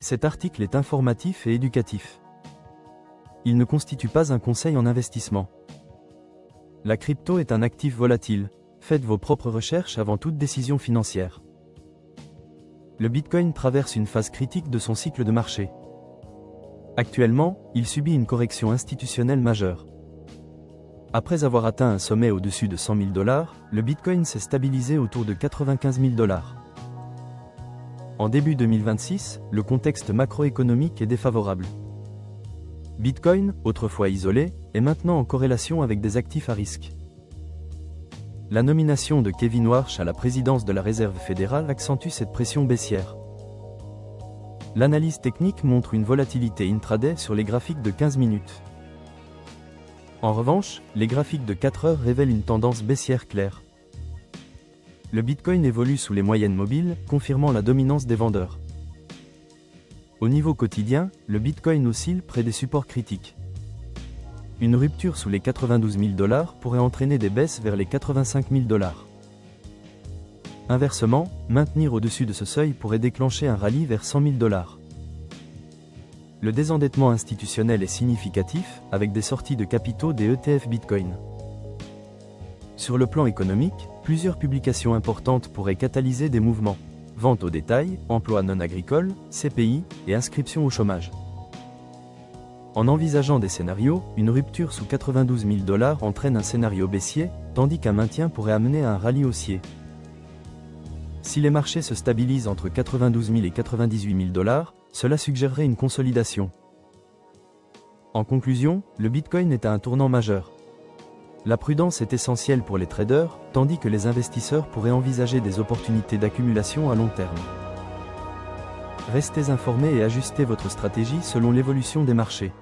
Cet article est informatif et éducatif. Il ne constitue pas un conseil en investissement. La crypto est un actif volatile. Faites vos propres recherches avant toute décision financière. Le Bitcoin traverse une phase critique de son cycle de marché. Actuellement, il subit une correction institutionnelle majeure. Après avoir atteint un sommet au-dessus de 100 000 $, le Bitcoin s'est stabilisé autour de 95 000 $. En début 2026, le contexte macroéconomique est défavorable. Bitcoin, autrefois isolé, est maintenant en corrélation avec des actifs à risque. La nomination de Kevin Warsh à la présidence de la Réserve fédérale accentue cette pression baissière. L'analyse technique montre une volatilité intraday sur les graphiques de 15 minutes. En revanche, les graphiques de 4 heures révèlent une tendance baissière claire. Le Bitcoin évolue sous les moyennes mobiles, confirmant la dominance des vendeurs. Au niveau quotidien, le Bitcoin oscille près des supports critiques. Une rupture sous les 92 000 $ pourrait entraîner des baisses vers les 85 000 $. Inversement, maintenir au-dessus de ce seuil pourrait déclencher un rallye vers 100 000 $. Le désendettement institutionnel est significatif, avec des sorties de capitaux des ETF Bitcoin. Sur le plan économique, plusieurs publications importantes pourraient catalyser des mouvements. Vente au détail, emploi non agricole, CPI, et inscription au chômage. En envisageant des scénarios, une rupture sous 92 000 $ entraîne un scénario baissier, tandis qu'un maintien pourrait amener à un rallye haussier. Si les marchés se stabilisent entre 92 000 et 98 000 $, cela suggérerait une consolidation. En conclusion, le Bitcoin est à un tournant majeur. La prudence est essentielle pour les traders, tandis que les investisseurs pourraient envisager des opportunités d'accumulation à long terme. Restez informés et ajustez votre stratégie selon l'évolution des marchés.